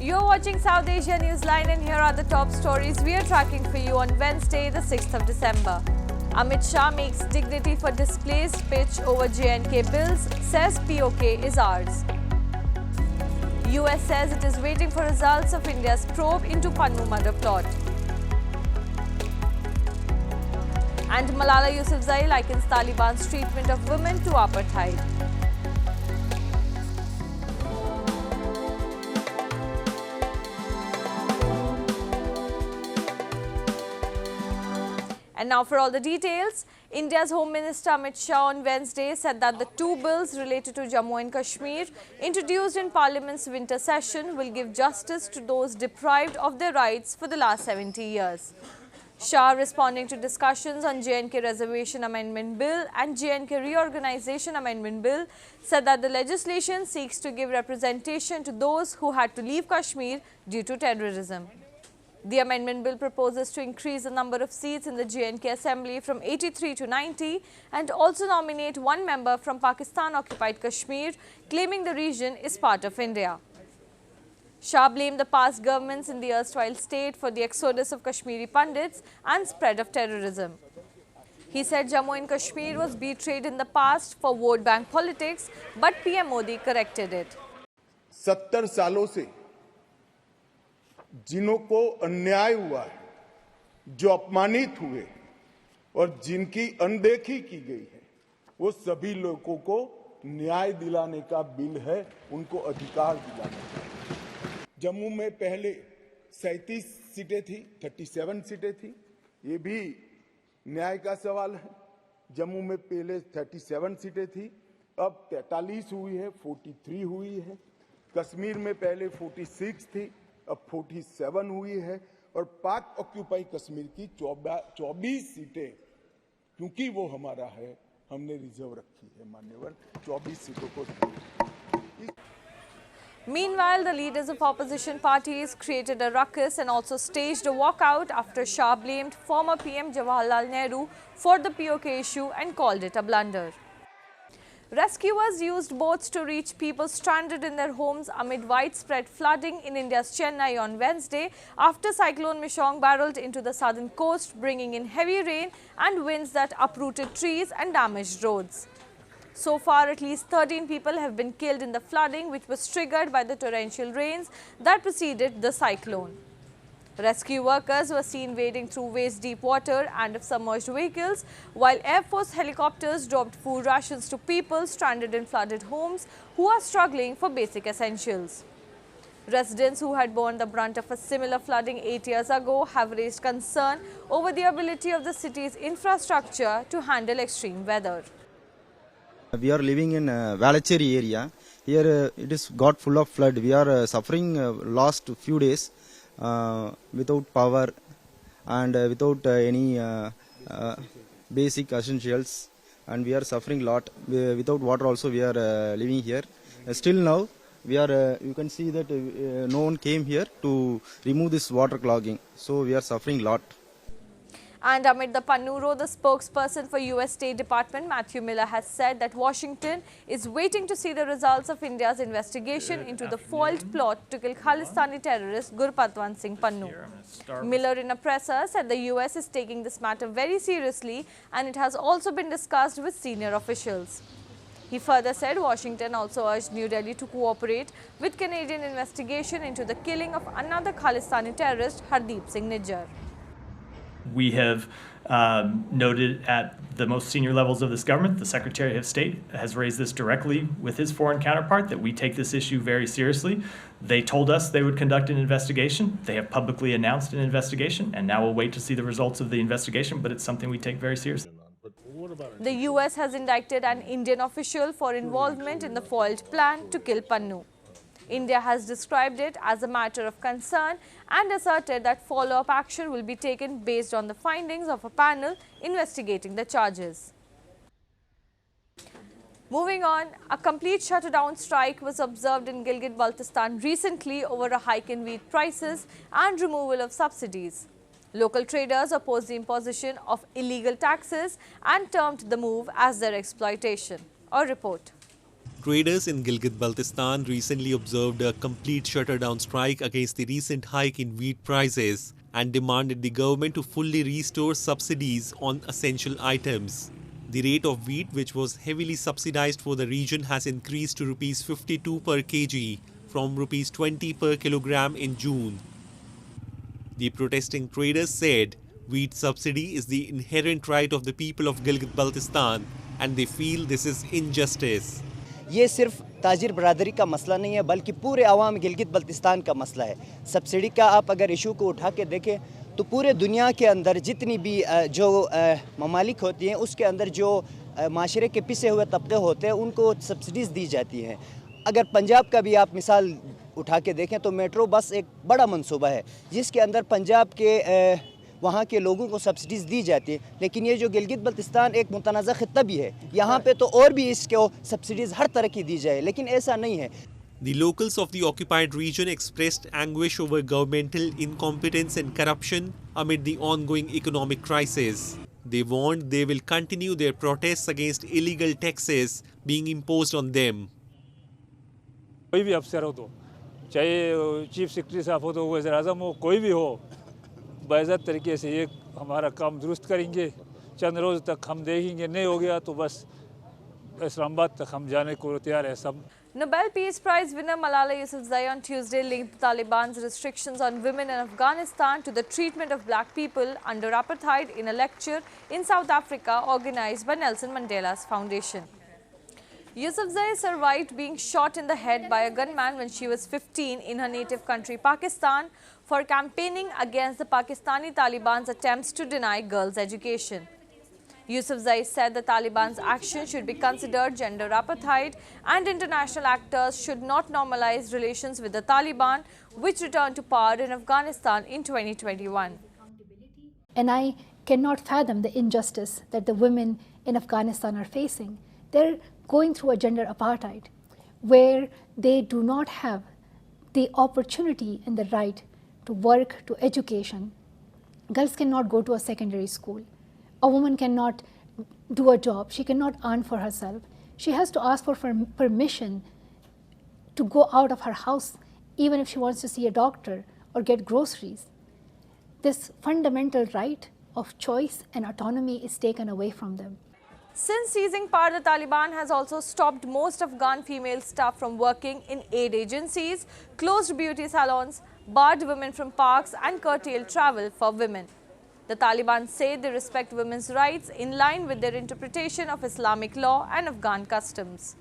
You're watching South Asia Newsline and here are the top stories we are tracking for you on Wednesday, the 6th of December. Amit Shah makes dignity for displaced pitch over J&K bills, says PoK is ours. US says it is waiting for results of India's probe into Pannu murder plot. And Malala Yousafzai likens Taliban's treatment of women to apartheid. And now for all the details, India's Home Minister Amit Shah on Wednesday said that the two bills related to Jammu and Kashmir introduced in Parliament's winter session will give justice to those deprived of their rights for the last 70 years. Shah, responding to discussions on J&K Reservation Amendment Bill and J&K Reorganization Amendment Bill, said that the legislation seeks to give representation to those who had to leave Kashmir due to terrorism. The amendment bill proposes to increase the number of seats in the J&K Assembly from 83 to 90 and also nominate one member from Pakistan-occupied Kashmir, claiming the region is part of India. Shah blamed the past governments in the erstwhile state for the exodus of Kashmiri Pandits and spread of terrorism. He said Jammu and Kashmir was betrayed in the past for vote bank politics, but PM Modi corrected it. 70 सालों से जिन्हों को अन्याय हुआ है, जो अपमानित हुए और जिनकी अनदेखी की गई है, वो सभी लोगों को न्याय दिलाने का बिल है, उनको अधिकार दिलाने का। जम्मू में पहले 37 सीटें थी, 37 सीटें थी, ये भी न्याय का सवाल है। जम्मू में पहले 37 सीटें थी, अब 43 हुई है, 43 हुई है। कश्मीर में पहले 46 थी, अब 47 हुई है और पाक ऑक्यूपाई कश्मीर की 24 सीटें, क्योंकि वो हमारा है, हमने रिजर्व रखी है मान्यवर, 24 सीटों को। Meanwhile, the leaders of opposition parties created a ruckus and also staged a walkout after Shah blamed former PM Jawaharlal Nehru for the PoK issue and called it a blunder. Rescuers used boats to reach people stranded in their homes amid widespread flooding in India's Chennai on Wednesday after Cyclone Michaung barreled into the southern coast, bringing in heavy rain and winds that uprooted trees and damaged roads. So far, at least 13 people have been killed in the flooding, which was triggered by the torrential rains that preceded the cyclone. Rescue workers were seen wading through waist-deep water and submerged vehicles, while Air Force helicopters dropped food rations to people stranded in flooded homes who are struggling for basic essentials. Residents who had borne the brunt of a similar flooding 8 years ago have raised concern over the ability of the city's infrastructure to handle extreme weather. We are living in Valacheri area. Here it is got full of flood. We are suffering last few days without power and without any basic essentials, and we are suffering lot. Without water also we are living here. Still now we are you can see that no one came here to remove this water clogging, so we are suffering lot. And amid the Pannuru, the spokesperson for US State Department Matthew Miller has said that Washington is waiting to see the results of India's investigation into the foiled plot to kill Khalistani terrorist Gurpatwant Singh Pannun.A. Miller in a presser said the US is taking this matter very seriously and it has also been discussed with senior officials. He further said Washington also urged New Delhi to cooperate with Canadian investigation into the killing of another Khalistani terrorist, Hardeep Singh Nijjar. We have noted at the most senior levels of this government, the Secretary of State has raised this directly with his foreign counterpart, that we take this issue very seriously. They told us they would conduct an investigation. They have publicly announced an investigation, and now we'll wait to see the results of the investigation, but it's something we take very seriously. The US has indicted an Indian official for involvement in the foiled plan to kill Pannu. India has described it as a matter of concern and asserted that follow-up action will be taken based on the findings of a panel investigating the charges. Moving on, a complete shutdown strike was observed in Gilgit Baltistan recently over a hike in wheat prices and removal of subsidies. Local traders opposed the imposition of illegal taxes and termed the move as their exploitation. A report. Traders in Gilgit Baltistan recently observed a complete shutterdown strike against the recent hike in wheat prices and demanded the government to fully restore subsidies on essential items. The rate of wheat, which was heavily subsidized for the region, has increased to Rs 52 per kg from Rs 20 per kilogram in June. The protesting traders said wheat subsidy is the inherent right of the people of Gilgit Baltistan and they feel this is injustice. ये सिर्फ ताजिर बरादरी का मसला नहीं है बल्कि पूरे अवाम गिलगित बल्तिस्तान का मसला है। सब्सिडी का आप अगर इशू को उठा के देखें तो पूरे दुनिया के अंदर जितनी भी जो ममालिक होती हैं उसके अंदर जो माशरे के पिसे हुए तबके होते हैं उनको सब्सिडीज़ दी जाती हैं। अगर पंजाब का भी आप मिसाल उठा के देखें तो मेट्रो बस एक बड़ा मंसूबा है जिसके अंदर पंजाब के वहाँ के लोगों को सब्सिडीज़ दी जाती है, लेकिन ये जो गिलगित बल्तिस्तान एक मुतनाज़ा खित्ता भी है, यहाँ पे तो और भी इसको सब्सिडीज़ हर तरह की दी जाए, लेकिन ऐसा नहीं है। The locals of the occupied region expressed anguish over governmental incompetence and corruption amid the ongoing economic crisis. They warned they will continue their protests against illegal taxes being imposed on them. कोई भी अफसर हो तो चाहे chief secretary साहब हो तो वज़ीर आज़म हो कोई भी हो बाइज़्ज़त तरीके से ये हमारा काम दुरुस्त करेंगे। चंद रोज़ तक हम देखेंगे, नहीं हो गया तो बस इस्लामाबाद तक हम जाने को तैयार है सब। Nobel Peace Prize winner Malala Yousafzai on Tuesday linked Taliban's restrictions on women in Afghanistan to the treatment of black people under apartheid in a lecture in South Africa organized by Nelson Mandela's foundation. Yousafzai survived being shot in the head by a gunman when she was 15 in her native country Pakistan for campaigning against the Pakistani Taliban's attempts to deny girls education. Yousafzai said the Taliban's action should be considered gender apartheid and international actors should not normalize relations with the Taliban, which returned to power in Afghanistan in 2021. And I cannot fathom the injustice that the women in Afghanistan are facing. They're going through a gender apartheid where they do not have the opportunity and the right to work, to education. Girls cannot go to a secondary school. A woman cannot do a job. She cannot earn for herself. She has to ask for permission to go out of her house, even if she wants to see a doctor or get groceries. This fundamental right of choice and autonomy is taken away from them. Since seizing power, the Taliban has also stopped most Afghan female staff from working in aid agencies, closed beauty salons, barred women from parks and curtailed travel for women. The Taliban say they respect women's rights in line with their interpretation of Islamic law and Afghan customs.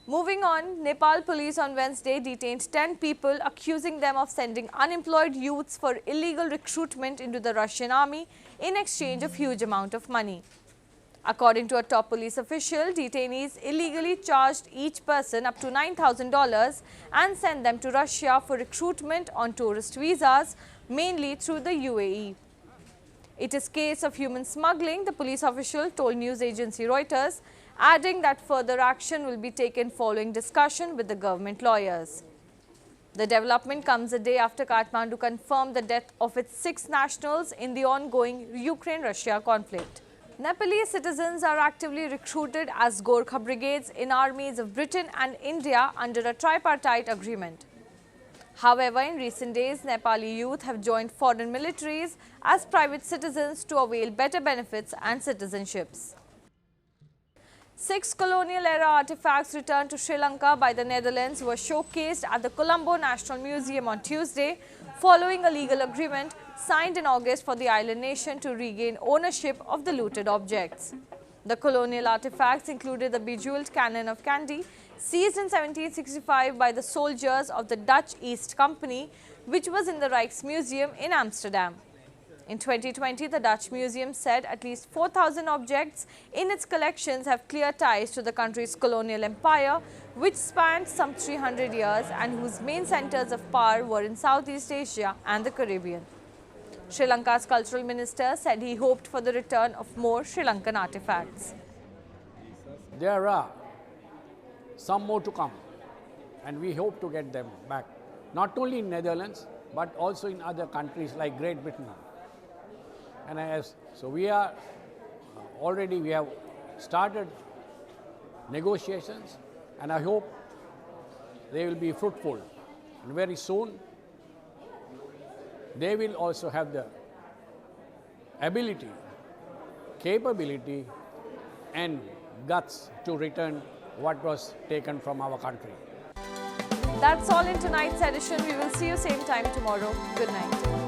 Moving on, Nepal police on Wednesday detained 10 people accusing them of sending unemployed youths for illegal recruitment into the Russian army in exchange of huge amount of money. According to a top police official, detainees illegally charged each person up to $9,000 and sent them to Russia for recruitment on tourist visas, mainly through the UAE. It is a case of human smuggling, the police official told news agency Reuters, adding that further action will be taken following discussion with the government lawyers. The development comes a day after Kathmandu confirmed the death of its 6 nationals in the ongoing Ukraine-Russia conflict. Nepalese citizens are actively recruited as Gorkha brigades in armies of Britain and India under a tripartite agreement. However, in recent days, Nepali youth have joined foreign militaries as private citizens to avail better benefits and citizenships. 6 colonial-era artifacts returned to Sri Lanka by the Netherlands were showcased at the Colombo National Museum on Tuesday, following a legal agreement signed in August for the island nation to regain ownership of the looted objects. The colonial artifacts included the bejeweled cannon of candy, seized in 1765 by the soldiers of the Dutch East Company, which was in the Rijksmuseum in Amsterdam. In 2020, the Dutch Museum said at least 4,000 objects in its collections have clear ties to the country's colonial empire, which spanned some 300 years and whose main centers of power were in Southeast Asia and the Caribbean. Sri Lanka's cultural minister said he hoped for the return of more Sri Lankan artifacts. There are some more to come, and we hope to get them back, not only in Netherlands, but also in other countries like Great Britain. And so we are we have started negotiations, and I hope they will be fruitful. And very soon, they will also have the ability, capability, and guts to return what was taken from our country. That's all in tonight's edition. We will see you same time tomorrow. Good night.